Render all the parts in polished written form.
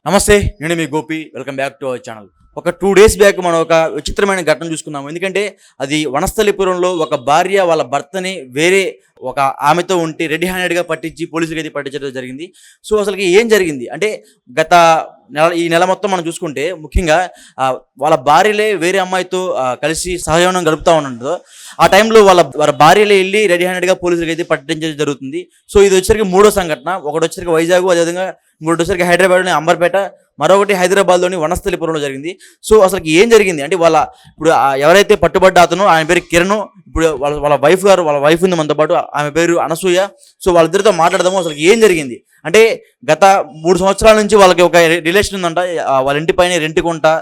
నమస్తే, నేను మీ Gopi. Welcome back to our channel. ఒక 2 days బ్యాక్ మనం ఒక విచిత్రమైన ఘటన చూసుకున్నాము. ఎందుకంటే అది వనస్థలిపురంలో ఒక భార్య వాళ్ళ భర్తని వేరే ఒక ఆమెతో ఉంటే రెడీ హ్యాండెడ్గా పట్టించి పోలీసులకి అయితే పట్టించడం జరిగింది. సో అసలుకి ఏం జరిగింది అంటే గత ఈ నెల మొత్తం మనం చూసుకుంటే ముఖ్యంగా వాళ్ళ భార్యలే వేరే అమ్మాయితో కలిసి సహజీవనం గడుపుతూ ఉండడంతో ఆ టైంలో వాళ్ళ భార్యలే వెళ్ళి రెడీ హ్యాండెడ్గా పోలీసులకి అయితే పట్టించడం జరుగుతుంది. సో ఇది వచ్చరికి 3వ సంఘటన. ఒకటి వచ్చరికి వైజాగ్, అదేవిధంగా ఇంకోటి వచ్చరికి హైదరాబాద్లోని అంబర్పేట, మరొకటి హైదరాబాద్లోని వనస్థలిపురంలో జరిగింది. సో అసలు ఏం జరిగింది అంటే ఇప్పుడు ఎవరైతే పట్టుబడ్డ అతను ఆయన పేరు కిరణ్, ఇప్పుడు వాళ్ళ వైఫ్ ఉంది మనతో పాటు, ఆమె పేరు అనసూయ. సో వాళ్ళిద్దరితో మాట్లాడదాము అసలు ఏం జరిగింది అంటే గత 3 సంవత్సరాల నుంచి వాళ్ళకి ఒక రిలేషన్ ఉందంట. వాళ్ళ ఇంటి పైన రెంట్కుంటా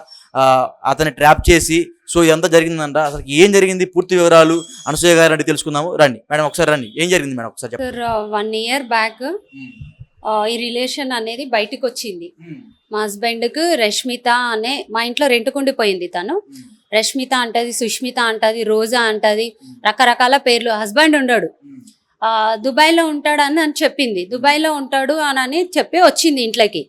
అతన్ని ట్రాప్ చేసి సో ఇదంతా జరిగిందంట. అసలు ఏం జరిగింది పూర్తి వివరాలు అనసూయ గారు అంటే తెలుసుకుందాము. రండి మేడం, ఒకసారి రండి. ఏం జరిగింది మేడం ఒకసారి చెప్పండి. 1 year బ్యాక్ ఈ రిలేషన్ అనేది బయటకు వచ్చింది. మా హస్బెండ్కు రష్మిత అనే మా ఇంట్లో రెంట్కుండిపోయింది. తను రష్మిత అంటది, సుష్మిత అంటది, రోజా అంటది, రకరకాల పేర్లు. హస్బెండ్ ఉండడు, దుబాయ్లో ఉంటాడని అని చెప్పింది. దుబాయ్లో ఉంటాడు అని చెప్పి వచ్చింది ఇంట్లోకి.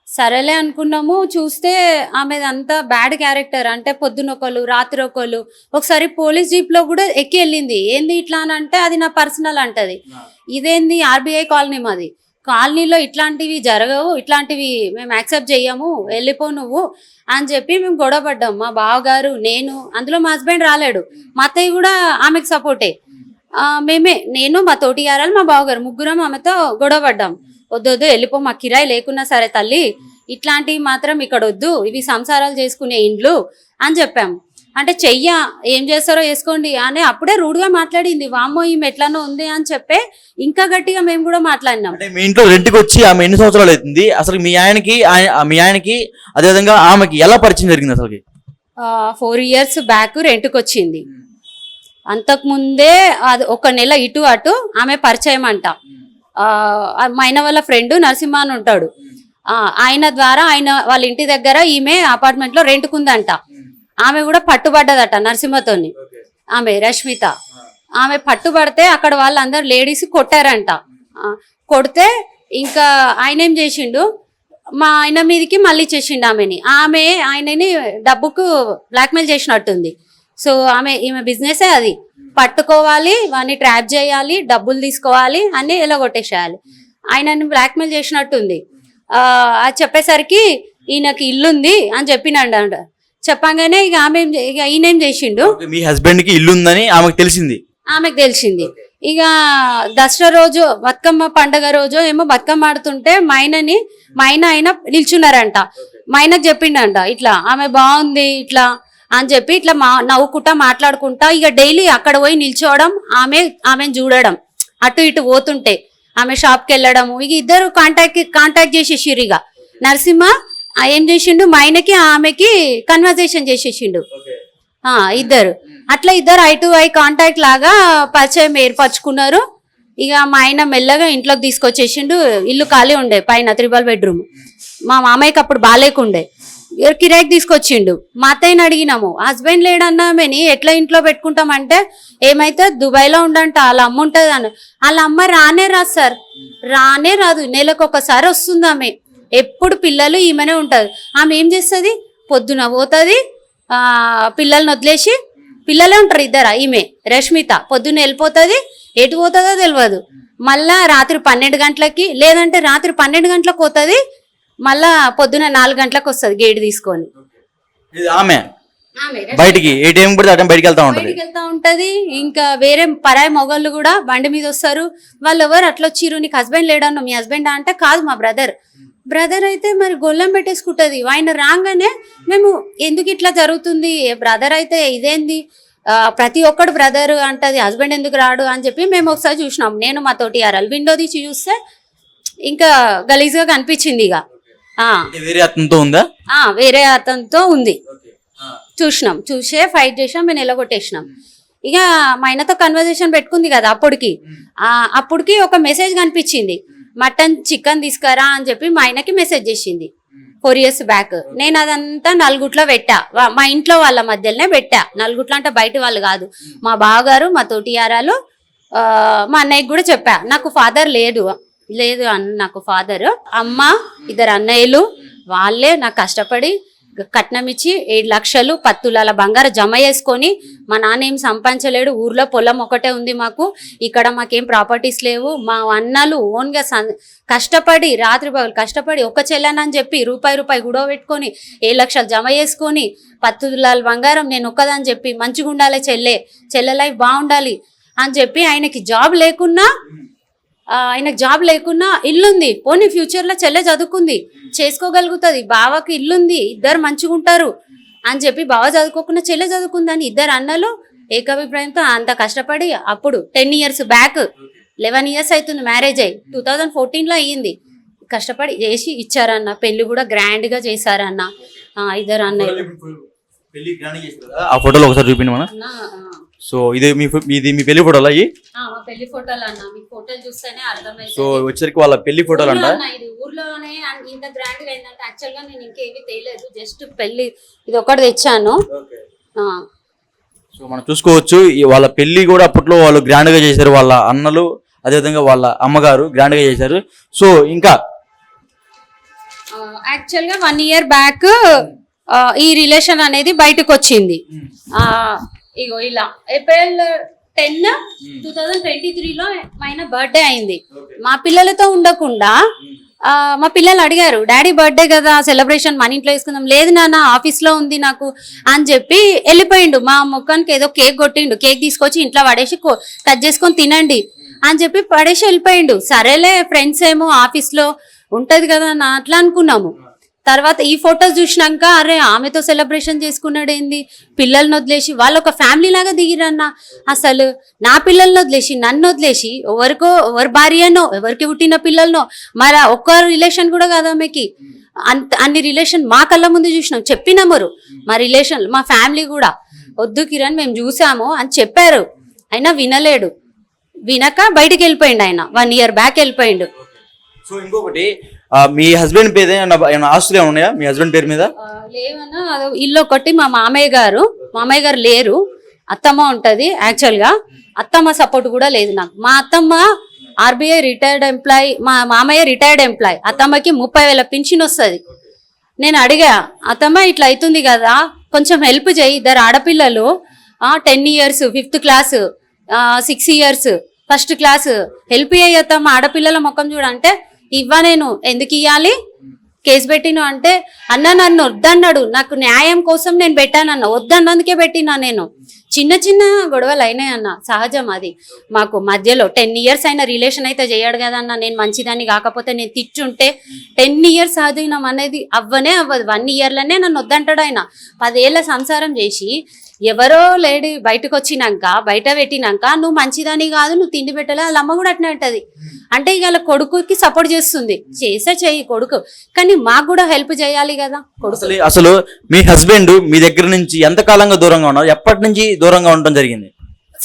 సరేలే అనుకున్నాము. చూస్తే ఆమెదంతా బ్యాడ్ క్యారెక్టర్. అంటే పొద్దున ఒకళ్ళు, రాత్రి ఒకళ్ళు, ఒకసారి పోలీస్ జీప్లో కూడా ఎక్కి వెళ్ళింది. ఏంది ఇట్లా అని అంటే అది నా పర్సనల్ అంటది. ఇదేంది RBI కాలనీ మాది, కాలనీలో ఇట్లాంటివి జరగవు, ఇట్లాంటివి మేము యాక్సెప్ట్ చెయ్యము, వెళ్ళిపో నువ్వు అని చెప్పి మేము గొడవపడ్డాం. మా బావగారు, నేను, అందులో మా హస్బెండ్ రాలేడు. మా అత్తయ్య కూడా ఆమెకు సపోర్టే. నేను, మా తోటి గారాలు, మా బావగారు ముగ్గురం ఆమెతో గొడవపడ్డాం. వద్దు వెళ్ళిపో, మా కిరాయి లేకున్నా సరే తల్లి, ఇట్లాంటివి మాత్రం ఇక్కడ వద్దు, ఇవి సంసారాలు చేసుకునే ఇండ్లు అని చెప్పాము. అంటే ఏం చేస్తారో వేసుకోండి అని అప్పుడే రూడ్గా మాట్లాడింది. వామ్మో ఈమె ఎట్లానో ఉంది అని చెప్పే ఇంకా గట్టిగా మేము కూడా మాట్లాడినాం. అంటే మీ ఇంట్లో రెంట్కి వచ్చి ఆమె ఎన్ని సంవత్సరాలు అవుతుంది? అసలు మీ ఆయనకి అదేవిధంగా ఆమెకి ఎలా పరిచయం జరిగింది? అసలు 4 years బ్యాక్ రెంట్కి వచ్చింది. అంతకుముందే అది 1 నెల ఇటు అటు ఆమె పరిచయం అంట. మా ఆయన వాళ్ళ ఫ్రెండ్ నరసింహ అని ఉంటాడు, ఆయన ద్వారా ఆయన వాళ్ళ ఇంటి దగ్గర ఈమె అపార్ట్మెంట్లో రెంట్కుందంట. ఆమె కూడా పట్టుబడ్డదట నరసింహతోని. ఆమె రష్మిత ఆమె పట్టుబడితే అక్కడ వాళ్ళందరూ లేడీస్ కొట్టారంట. కొడితే ఇంకా ఆయన ఏం చేసిండు, మా ఆయన మీదకి మళ్ళీ చేసిండు ఆమెని. ఆయనని డబ్బుకు బ్లాక్మెయిల్ చేసినట్టుంది. సో ఈమె బిజినెసే అది, పట్టుకోవాలి, వాడిని ట్రాప్ చేయాలి, డబ్బులు తీసుకోవాలి అని ఎలా కొట్టేసేయాలి. ఆయనని బ్లాక్మెయిల్ చేసినట్టుంది. అది చెప్పేసరికి ఈయనకి ఇల్లుంది అని చెప్పినండ. చెప్పగానే ఇక ఈయన ఏం చేసిండు, మీ హస్బెండ్ కి ఇల్లు ఉందని ఆమెకు తెలిసింది. ఇక దసరా రోజు, బతుకమ్మ పండగ రోజు ఏమో బతుకమ్మ ఆడుతుంటే మా ఆయన నిల్చున్నారంట. మా ఆయనకు చెప్పిండంట ఇట్లా ఆమె బాగుంది ఇట్లా అని చెప్పి ఇట్లా నవ్వుకుంటా మాట్లాడుకుంటా ఇక డైలీ అక్కడ పోయి నిల్చోవడం, ఆమెను చూడడం, అటు ఇటు పోతుంటే ఆమె షాప్కి వెళ్ళడము. ఇక ఇద్దరు కాంటాక్ట్ చేసేసిర్రు. ఇక నరసింహ ఏం చేసిండు, మా ఆయనకి ఆమెకి కన్వర్జేషన్ చేసేసిండు. ఇద్దరు ఐ టు ఐ కాంటాక్ట్ లాగా పరిచయం ఏర్పరచుకున్నారు. ఇక మా ఆయన మెల్లగా ఇంట్లోకి తీసుకొచ్చేసిండు. ఇల్లు ఖాళీ ఉండే పైన 3 bedroom. మా మామయ్యకి అప్పుడు బాగాలేకుండే, కిరాయికి తీసుకొచ్చిండు. మా అత్తయ్యని అడిగినాము, హస్బెండ్ లేడన్నామని ఎట్లా ఇంట్లో పెట్టుకుంటామంటే ఏమైతే దుబాయ్లో ఉండంట, వాళ్ళ అమ్మ ఉంటుంది అని. వాళ్ళ అమ్మ రానే రాదు, నెలకు ఒకసారి వస్తుంది ఆమె. ఎప్పుడు పిల్లలు ఈమెనే ఉంటుంది. ఆమె ఏం చేస్తుంది, పొద్దున పోతుంది, పిల్లల్ని వదిలేసి, పిల్లలే ఉంటారు ఇద్దరు. ఈమె రష్మిత పొద్దున్న వెళ్ళిపోతుంది, ఎటు పోతుందో తెలియదు. మళ్ళా రాత్రి 12 గంటలకి, లేదంటే రాత్రి 12 గంటలకు పోతుంది, మళ్ళా పొద్దున 4 గంటలకు వస్తుంది గేట్ తీసుకొని. బయటికి వెళ్తా ఉంటది. ఇంకా వేరే పరాయి మొగళ్ళు కూడా బండి మీద వస్తారు. వాళ్ళు ఎవరు అట్లా వచ్చిర్రు, నీకు హస్బెండ్ లేడన్నా, మీ హస్బెండ్ అంటే కాదు మా బ్రదర్ అయితే మరి గొల్లం పెట్టేసుకుంటది. ఆయన రాగానే మేము ఎందుకు ఇట్లా జరుగుతుంది, బ్రదర్ అయితే ఇదేంది, ప్రతి ఒక్కడు బ్రదర్ అంటది, హస్బెండ్ ఎందుకు రాడు అని చెప్పి మేము ఒకసారి చూసినాం. నేను మా తోటి ఆరాలు విండో తీసి చూస్తే ఇంకా గలీజ్గా కనిపించింది. ఇక వేరే అతనితో ఉంది. చూసే ఫైట్ చేసినాం, మేము నిలగొట్టేసినాం. ఇక మా ఆయనతో కన్వర్జేషన్ పెట్టుకుంది కదా. అప్పటికి ఒక మెసేజ్ కనిపించింది, మటన్ చికెన్ తీసుకురా అని చెప్పి మా ఆయనకి మెసేజ్ చేసింది 4 years బ్యాక్. నేను అదంతా నలుగుట్లో పెట్టా, మా ఇంట్లో వాళ్ళ మధ్యలోనే పెట్టా. నలుగుట్లో అంటే బయట వాళ్ళు కాదు, మా బావగారు, మా తోటి యారాలు, మా అన్నయ్యకి కూడా చెప్పా. నాకు ఫాదర్ లేదు నాకు ఫాదర్, అమ్మ, 2 అన్నయ్యలు, వాళ్ళే నాకు కష్టపడి కట్నం ఇచ్చి 7 లక్షలు 10 తులాల బంగారం జమ చేసుకొని, మా నాన్న ఏం సంపాదించలేడు, ఊర్లో పొలం ఒకటే ఉంది మాకు, ఇక్కడ మాకేం ప్రాపర్టీస్ లేవు, మా అన్నలు ఓన్గా కష్టపడి రాత్రి పగలు కష్టపడి ఒక చెల్లెనని చెప్పి రూపాయి గొడవ పెట్టుకొని 7 లక్షలు జమ చేసుకొని 10 తులాల బంగారం నేను ఒక్కదని చెప్పి మంచిగా ఉండాలి చెల్లె లైఫ్ బాగుండాలి అని చెప్పి ఆయనకి జాబ్ లేకున్నా ఇల్లుంది, పోనీ ఫ్యూచర్లో చెల్లె చదువుకుంది చేసుకోగలుగుతుంది, బావకి ఇల్లుంది, ఇద్దరు మంచిగా ఉంటారు అని చెప్పి బావ చదువుకోకుండా చెల్లె చదువుకుందని ఇద్దరు అన్నలు ఏకాభిప్రాయంతో అంత కష్టపడి అప్పుడు 10 years బ్యాక్ 11 years అవుతుంది మ్యారేజ్ అయ్యి 2014లో అయ్యింది. కష్టపడి చేసి ఇచ్చారన్న, పెళ్లి కూడా గ్రాండ్గా చేశారన్న. ఇద్దరు అన్నయ్య ఆ ఫోటోలో ఒకసారి చూపిండి మన. సో ఇది మీ పెళ్లి ఫోటోలా? పెళ్లి ఫోటోలు అన్న, మీ ఫోటోలు చూస్తేనే అర్థమైంది. సో వచ్చరికి వాళ్ళ పెళ్లి ఫోటోలు అంట. ఇది ఊర్లోనే ఇంత గ్రాండ్ గా ఏంటంటే యాక్చువల్ గా నేను ఇంకేవి తేలేదు, జస్ట్ పెళ్లి ఇది ఒకటి తెచ్చాను. సో మనం చూసుకోవచ్చు వాళ్ళ పెళ్లి కూడా అప్పట్లో వాళ్ళు గ్రాండ్ గా చేశారు, వాళ్ళ అన్నలు అదేవిధంగా వాళ్ళ అమ్మగారు గ్రాండ్ గా చేశారు. సో ఇంకా యాక్చువల్ గా 1 year బ్యాక్ ఈ రిలేషన్ అనేది బయటకు వచ్చింది. ఇగో ఇలా April 10, 2023లో ఆయన బర్త్డే అయింది. మా పిల్లలతో ఉండకుండా మా పిల్లలు అడిగారు, డాడీ బర్త్డే కదా సెలబ్రేషన్ మన ఇంట్లో వేసుకుందాం. లేదు నాన్న ఆఫీస్ లో ఉంది నాకు అని చెప్పి వెళ్ళిపోయిండు. మా ముఖానికి ఏదో కేక్ కొట్టిండు, కేక్ తీసుకొచ్చి ఇంట్లో పడేసి కట్ చేసుకొని తినండి అని చెప్పి పడేసి వెళ్ళిపోయిండు. సరేలే ఫ్రెండ్స్ ఏమో ఆఫీస్ లో ఉంటది కదా నా అట్లా అనుకున్నాము. తర్వాత ఈ ఫొటోస్ చూసినాక అరే ఆమెతో సెలబ్రేషన్ చేసుకున్నాడు ఏంది, పిల్లల్ని వదిలేసి వాళ్ళు ఒక ఫ్యామిలీ లాగా దిగిరన్న. అసలు నా పిల్లల్ని వదిలేసి నన్ను వదిలేసి ఎవరి భార్యనో ఎవరికి పుట్టిన పిల్లలనో మరి ఒక్క రిలేషన్ కూడా కాదు ఆమెకి, అన్ని రిలేషన్ మా కళ్ళ ముందు చూసినాం, చెప్పినామరు మా రిలేషన్ మా ఫ్యామిలీ కూడా వద్దు కిరణ్ మేము చూసాము అని చెప్పారు. అయినా వినలేడు, వినక బయటికి వెళ్ళిపోయిండు. ఆయన 1 year బ్యాక్ వెళ్ళిపోయిండు. సో ఇంకొకటి మీ హస్బెండ్ పేరు ఏమైనా ఆస్తులు ఏమైనా ఉన్నాయా మీ హస్బెండ్ పేరు మీద? లేవన్నా, ఇల్లు ఒకటి మా మామయ్య గారు లేరు, అత్తమ్మ ఉంటది. యాక్చువల్ గా అత్తమ్మ సపోర్ట్ కూడా లేదు నాకు. మా అత్తమ్మ RBI రిటైర్డ్ ఎంప్లాయ్, మా మామయ్య రిటైర్డ్ ఎంప్లాయ్. అత్తమ్మకి 30,000 పింఛన్ వస్తుంది. నేను అడిగా, అత్తమ్మ ఇట్లా అవుతుంది కదా కొంచెం హెల్ప్ చేయి, ఇద్దరు ఆడపిల్లలు 10 years 5th class 6 years 1st class help అయ్యత్తమ్మ ఆడపిల్లల ముఖం చూడంటే నేను ఎందుకు ఇవ్వాలి కేసు పెట్టిను అంటే, అన్న నన్ను వద్దన్నాడు, నాకు న్యాయం కోసం నేను పెట్టానన్న, వద్దన్నందుకే పెట్టినా నేను. చిన్న గొడవలు అయినాయి అన్న, సహజం అది. మాకు మధ్యలో 10 years అయిన రిలేషన్ అయితే చేయడు కదన్న. నేను మంచిదాన్ని కాకపోతే నేను తిట్టుంటే 10 years సహజీనం అనేది అవ్వదు. 1 yearలోనే నన్ను వద్దంటాడు ఆయన. 10 ఏళ్ళ సంసారం చేసి ఎవరో లేడీ బయటకు వచ్చినాక బయట పెట్టినాక నువ్వు మంచిదాని కాదు, నువ్వు తిండి పెట్టలే, వాళ్ళ అమ్మ కూడా అట్నే అంటది. అంటే ఇక కొడుకుకి సపోర్ట్ చేస్తుంది, చెయ్యి కొడుకు, కానీ మాకు కూడా హెల్ప్ చేయాలి కదా కొడుకు. అసలు మీ హస్బెండ్ మీ దగ్గర నుంచి ఎంత కాలంగా దూరంగా ఉన్నారు, ఎప్పటి నుంచి దూరంగా ఉండటం జరిగింది?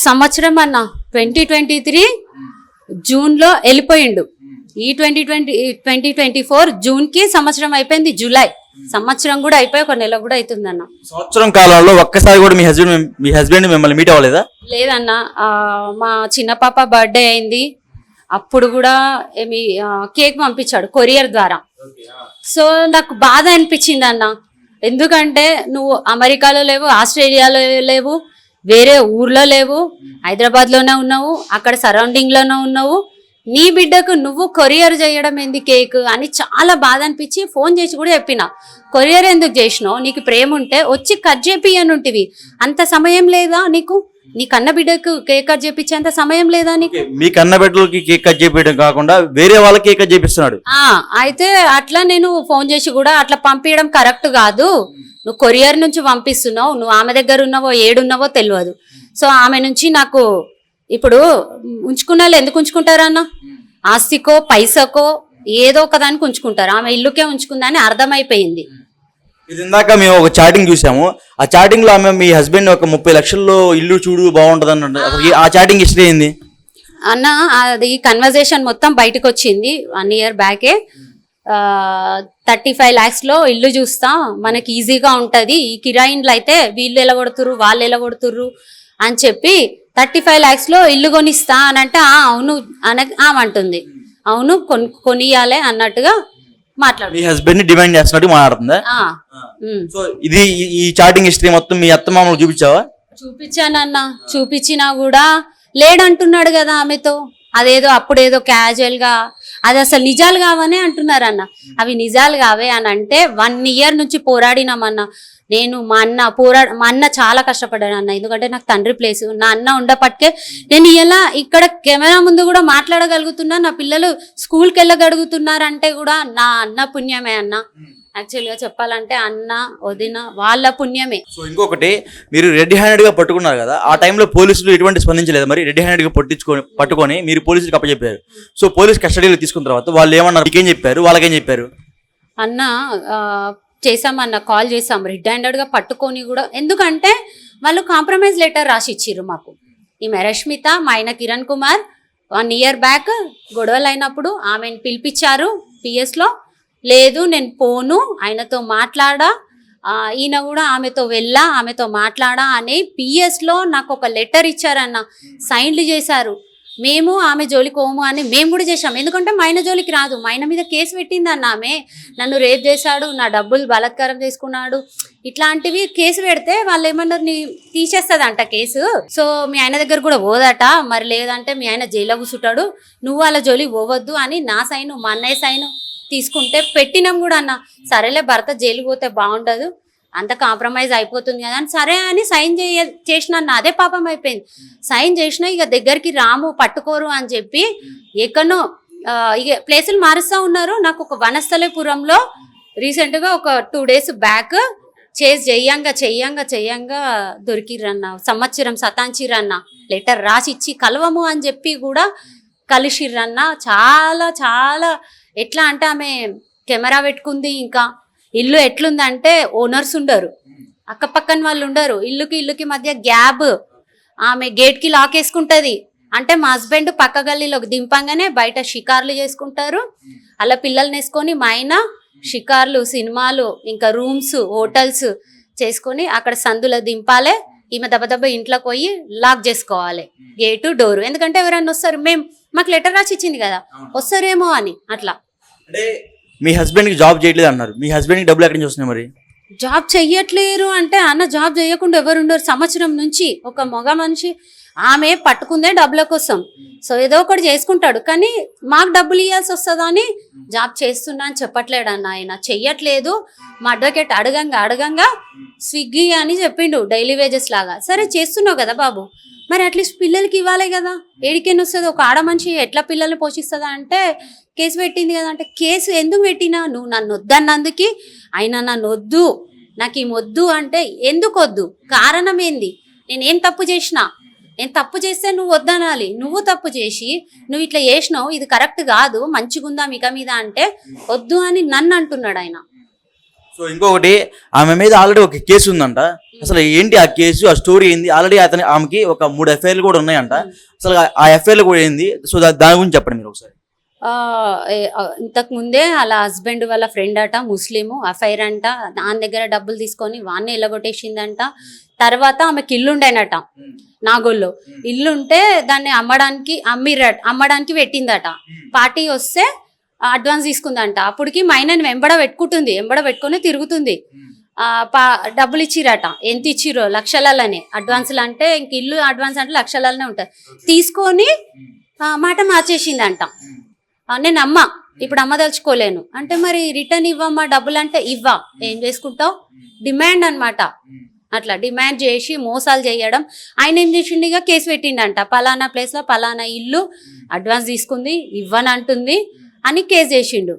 సంవత్సరం అన్న 2023 జూన్లో వెళ్ళిపోయిండు. ఈ 2024 జూన్ కి సంవత్సరం అయిపోయింది. జూలై సంవత్సరం కూడా అయిపోయి 1 నెల కూడా అవుతుందన్న. సంవత్సరం కాలంలో ఒక్కసారి కూడా మీ హస్బెండ్ మిమ్మల్ని మీట్ అవ్వలేదా? లేదన్న, మా చిన్న పాప బర్త్డే అయింది, అప్పుడు కూడా కేక్ పంపించాడు కొరియర్ ద్వారా. సో నాకు బాధ అనిపించింది అన్న, ఎందుకంటే నువ్వు అమెరికాలో లేవు, ఆస్ట్రేలియాలో లేవు, వేరే ఊర్లో లేవు, హైదరాబాద్లోనే ఉన్నావు, అక్కడ సరౌండింగ్లోనే ఉన్నావు, నీ బిడ్డకు నువ్వు కొరియర్ చేయడం ఏంది కేక్ అని చాలా బాధ అనిపించి ఫోన్ చేసి కూడా చెప్పిన, కొరియర్ ఎందుకు చేసినావు, నీకు ప్రేమ ఉంటే వచ్చి కట్ చేపియనుంటివి, అంత సమయం లేదా నీకు, నీ కన్న బిడ్డకు కేక్ కట్ చేపించేంత సమయం లేదా నీకు? మీ కన్న బిడ్డలకి కేక్ కట్ చేపించడం కాకుండా వేరే వాళ్ళకి కేక్ కట్ చేపిస్తున్నాడు. అయితే అట్లా నేను ఫోన్ చేసి కూడా అట్లా పంపించడం కరెక్ట్ కాదు, నువ్వు కొరియర్ నుంచి పంపిస్తున్నావు, నువ్వు ఆమె దగ్గర ఉన్నావో ఏడున్నావో తెలియదు. సో ఆమె నుంచి నాకు ఇప్పుడు ఉంచుకున్న వాళ్ళు ఎందుకు ఉంచుకుంటారన్న, ఆస్తికో పైసకో ఏదో ఒకదానికి ఉంచుకుంటారు, ఆమె ఇల్లుకే ఉంచుకుందని అర్థమైపోయింది. ఇది ఇందాక మేము ఒక చాటింగ్ చూసాము, ఆ చాటింగ్ లో ఆమె మీ హస్బెండ్ ఒక 30 లక్షల్లో ఇల్లు చూడు బాగుంటది అన్నట్టు, ఆ చాటింగ్ హిస్టరీ ఏంది అన్న? అది కన్వర్జేషన్ మొత్తం బయటకు వచ్చింది 1 year బ్యాకే. 35 lakhs లో ఇల్లు చూస్తా, మనకి ఈజీగా ఉంటది, ఈ కిరాయిన్లు అయితే వీళ్ళు ఎలా కొడుతుర్రు వాళ్ళు ఎలా కొడుతుర్రు అని చెప్పి 35 lakhs లో ఇల్లు కొనిస్తా అని అంటే అవును ఆమంటుంది, అవును కొనియాలే అన్నట్టుగా మాట్లాడు. మీ హస్బెండ్ ని డిమాండ్ చేస్తున్నట్టు మాట్లాడుతుందా? సో ఇది ఈ చాటింగ్ హిస్టరీ మొత్తం మీ అత్త మామూలు చూపించావా? చూపించానన్న, చూపించినా కూడా లేడంటున్నాడు కదా ఆమెతో. అదేదో అప్పుడేదో క్యాజువల్ గా, అది అసలు నిజాలు కావనే అంటున్నారన్న. అవి నిజాలు కావే అని అంటే 1 year నుంచి పోరాడినామన్న. నేను మా అన్న చాలా కష్టపడ్డాడు అన్న. ఎందుకంటే నాకు తండ్రి ప్లేస్, నా అన్న ఉండపట్టే నేను ఇలా ఇక్కడ కెమెరా ముందు కూడా మాట్లాడగలుగుతున్నా, నా పిల్లలు స్కూల్కి వెళ్ళగలుగుతున్నారంటే కూడా నా అన్న పుణ్యమే అన్న. యాక్చువల్ గా చెప్పాలంటే అన్న వదిన వాళ్ళ పుణ్యమే. సో ఇంకొకటి, మీరు రెడ్ హ్యాండెడ్ గా పట్టుకున్నారు కదా, ఆ టైంలో పోలీసులు ఎటువంటి స్పందించలేదు. మరి రెడ్ హ్యాండెడ్ గా పట్టుకొని మీరు పోలీసులకు అప్పచెప్పారు. సో పోలీస్ కస్టడీలో తీసుకున్న తర్వాత వాళ్ళు ఏమన్నారు, మీకేం చెప్పారు, వాళ్ళకేం చెప్పారు? అన్న చేసామన్న, కాల్ చేసాం రెడ్ హ్యాండెడ్ గా పట్టుకొని కూడా. ఎందుకంటే వాళ్ళు కాంప్రమైజ్ లెటర్ రాసి ఇచ్చిర్రు మాకు. ఈమె రష్మిత, మా ఆయన కిరణ్ కుమార్ 1 year బ్యాక్ గొడవలు అయినప్పుడు ఆమెను పిలిపించారు PS లో. లేదు నేను పోను, ఆయనతో మాట్లాడా, ఈయన కూడా ఆమెతో వెళ్ళా, ఆమెతో మాట్లాడా అని PS లో నాకు ఒక లెటర్ ఇచ్చారన్న, సైన్లు చేశారు. మేము ఆమె జోలికి పోము అని మేము కూడా చేసాం. ఎందుకంటే మా ఆయన జోలికి రాదు, మా ఆయన మీద కేసు పెట్టిందన్న. ఆమె నన్ను రేప్ చేశాడు, నా డబ్బులు బలాత్కారం చేసుకున్నాడు, ఇట్లాంటివి కేసు పెడితే వాళ్ళు ఏమన్నారు, నీ తీసేస్తుందంట కేసు. సో మీ ఆయన దగ్గర కూడా పోదట, మరి లేదంటే మీ ఆయన జైల్లో కూర్చుంటాడు, నువ్వు వాళ్ళ జోలికి పోవద్దు అని నా సైను, మా అన్నయ్య సైను తీసుకుంటే పెట్టినాం కూడా అన్న. సరేలే భర్త జైలుకి పోతే బాగుండదు, అంత కాంప్రమైజ్ అయిపోతుంది కదా అని సరే అని సైన్ చేసిన అన్న. అదే పాపం అయిపోయింది. సైన్ చేసిన ఇక దగ్గరికి రాము, పట్టుకోరు అని చెప్పి ఎక్కడో ఇక ప్లేసులు మారుస్తూ ఉన్నారు. నాకు ఒక వనస్థలిపురంలో రీసెంట్గా ఒక 2 days బ్యాక్ చేసి చెయ్యంగా దొరికిరన్న. సంవత్సరం సతాంచిరన్న, లెటర్ రాసి ఇచ్చి కలవము అని చెప్పి కూడా కలిసిర్రన్న. చాలా చాలా ఎట్లా అంటే ఆమె కెమెరా పెట్టుకుంది. ఇంకా ఇల్లు ఎట్లుందంటే ఓనర్స్ ఉండరు, అక్కపక్కన వాళ్ళు ఉండరు, ఇల్లుకి మధ్య గ్యాప్. ఆమె గేట్కి లాక్ వేసుకుంటుంది. అంటే మా హస్బెండ్ పక్క గల్లీలోకి దింపంగానే బయట షికార్లు చేసుకుంటారు. అలా పిల్లల్ని వేసుకొని మా ఆయన షికార్లు, సినిమాలు, ఇంకా రూమ్స్, హోటల్స్ చేసుకొని అక్కడ సందులో దింపాలి. ఈమె దెబ్బ ఇంట్లోకి పోయి లాక్ చేసుకోవాలి గేటు, డోరు. ఎందుకంటే ఎవరైనా వస్తారు, మాకు లెటర్ రాసి ఇచ్చింది కదా, వస్తారేమో అని. అట్లా అంటే మీ హస్బెండ్ కి జాబ్ చేయట్లేదు అన్నారు, మీ హస్బెండ్ కి డబ్బులు ఎక్కడి నుంచి వస్తున్నాయి? మరి జాబ్ చెయ్యట్లేరు అంటే అన్న, జాబ్ చేయకుండా ఎవరు ఉండరు. సంవత్సరం నుంచి ఒక మగ మనిషి ఆమె పట్టుకుందే డబ్బుల కోసం. సో ఏదో ఒకటి చేసుకుంటాడు, కానీ మాకు డబ్బులు ఇవ్వాల్సి వస్తుందా అని జాబ్ చేస్తున్నా అని చెప్పట్లేడు అన్న. ఆయన చెయ్యట్లేదు. మా అడ్వకేట్ అడగంగా స్విగ్గీ అని చెప్పిండు, డైలీ వేజెస్ లాగా. సరే చేస్తున్నావు కదా బాబు, మరి అట్లీస్ట్ పిల్లలకి ఇవ్వాలి కదా, ఏడికేని వస్తుంది? ఒక ఆడ మనిషి ఎట్లా పిల్లల్ని పోషిస్తుందా అంటే కేసు పెట్టింది కదా. అంటే కేసు ఎందుకు పెట్టినా? నువ్వు నన్ను వద్దన్నందుకు, ఆయన నన్ను వద్దు, నాకు ఈ వద్దు అంటే ఎందుకు వద్దు, కారణం ఏంది? నేనేం తప్పు చేసినా? నేను తప్పు చేస్తే నువ్వు వద్దనాలి. నువ్వు తప్పు చేసి నువ్వు ఇట్లా చేసినావు, ఇది కరెక్ట్ కాదు, మంచిగుందా మిక మీద అంటే వద్దు అని నన్ను అంటున్నాడు ఆయన. సో ఇంకొకటి, ఆమె మీద ఆల్రెడీ ఒక కేసు ఉందంట. అసలు ఏంటి ఆ కేసు, ఆ స్టోరీ ఏంది? ఆల్రెడీ ఆమెకి ఒక 3 FIRలు కూడా ఉన్నాయంట. అసలు ఆ FIRలు కూడా ఏంది? సో దాని గురించి చెప్పండి మీరు ఒకసారి. ఇంతకు ముందే వాళ్ళ హస్బెండ్ వాళ్ళ ఫ్రెండ్ అట, ముస్లిము, అఫైర్ అంట, దాని దగ్గర డబ్బులు తీసుకొని వాడిని ఎల్లగొట్టేసిందంట. తర్వాత ఆమెకి ఇల్లుండేనట నాగోల్లో. ఇల్లుంటే దాన్ని అమ్మడానికి పెట్టిందట. పార్టీ వస్తే అడ్వాన్స్ తీసుకుందంట. అప్పటికి మైనని వెంబడ పెట్టుకుని తిరుగుతుంది. డబ్బులు ఇచ్చిరట. ఎంత ఇచ్చిరో లక్షలనే అడ్వాన్సులు. అంటే ఇంక ఇల్లు అడ్వాన్స్ అంటే లక్షలనే ఉంటుంది. తీసుకొని మాట మార్చేసిందంట. నేను ఇప్పుడు అమ్మదలుచుకోలేను అంటే, మరి రిటర్న్ ఇవ్వమ్మా డబ్బులు అంటే ఇవ్వా, ఏం చేసుకుంటావు? డిమాండ్ అనమాట. అట్లా డిమాండ్ చేసి మోసాలు చేయడం. ఆయన ఏం చేసిండు, ఇక కేసు పెట్టిండంట. పలానా ప్లేస్లో పలానా ఇల్లు అడ్వాన్స్ తీసుకుంది, ఇవ్వనంటుంది అని కేసు చేసిండు.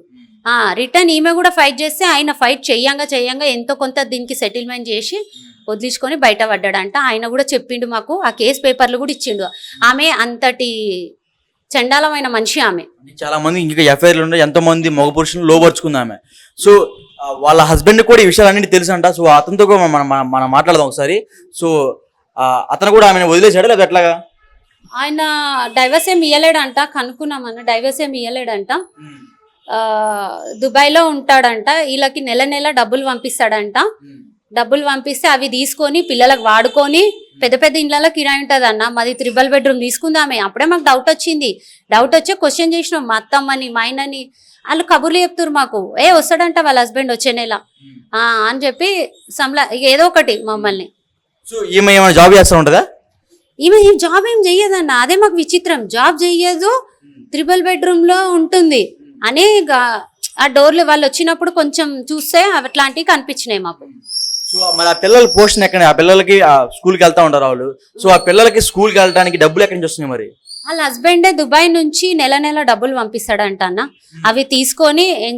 రిటర్న్ ఈమె కూడా ఫైట్ చేస్తే ఆయన ఫైట్ చెయ్యంగా ఎంతో కొంత దీనికి సెటిల్మెంట్ చేసి వదిలించుకొని బయట పడ్డాడంట. ఆయన కూడా చెప్పిండు మాకు, ఆ కేసు పేపర్లు కూడా ఇచ్చిండు. ఆమె అంతటి చండాలమైన మనిషి ఆమె. చాలా మంది ఇంకా FIRలు ఉండే, ఎంతో మంది మగ పురుషులను లోపరుచుకుంది ఆమె. సో వాళ్ళ హస్బెండ్ కూడా ఈ విషయాలన్నీ తెలుసు అంట. సో అతనితో కూడా మనం మాట్లాడదాం ఒకసారి. సో అతను కూడా ఆమెను వదిలేశాడు లేదా ఎట్లాగా? ఆయన డైవర్స్ ఏమి ఇయ్యలేడంట, కనుక్కున్నామన్న. డైవర్స్ ఏమి ఇయ్యలేడంట. దుబాయ్లో ఉంటాడంట. వీళ్ళకి నెల డబ్బులు పంపిస్తాడంట. డబ్బులు పంపిస్తే అవి తీసుకొని పిల్లలకు వాడుకొని పెద్ద ఇళ్ళలో కిరాయి ఉంటుంది అన్న. మాది 3 bedroom తీసుకుందామే. అప్పుడే మాకు డౌట్ వచ్చి క్వశ్చన్ చేసినాం మా అత్తమ్మని, మా ఆయనని. వాళ్ళు కబుర్లు చెప్తున్నారు మాకు, వస్తాడంట వాళ్ళ హస్బెండ్ వచ్చే నెల అని చెప్పి ఏదో ఒకటి మమ్మల్ని. సో ఈమె ఏమైనా జాబ్ చేస్తూ ఉంటుందా? ఈమె జాబ్ ఏం చెయ్యదన్న, అదే మాకు విచిత్రం. జాబ్ చెయ్యదు, 3 బెడ్రూమ్ లో ఉంటుంది అని ఆ డోర్లు వాళ్ళు వచ్చినప్పుడు కొంచెం చూస్తే అట్లాంటివి కనిపించినాయి మాకు. సో మరి ఆ పిల్లల పోషణ ఎక్కడ? ఆ పిల్లలకి స్కూల్కి వెళ్తా ఉంటారు వాళ్ళు. సో ఆ పిల్లలకి స్కూల్కి వెళ్ళడానికి డబ్బులు ఎక్కడి నుంచి వస్తున్నాయి మరి? వాళ్ళ హస్బెండే దుబాయ్ నుంచి నెల నెల డబ్బులు పంపిస్తాడంట అన్న. అవి తీసుకొని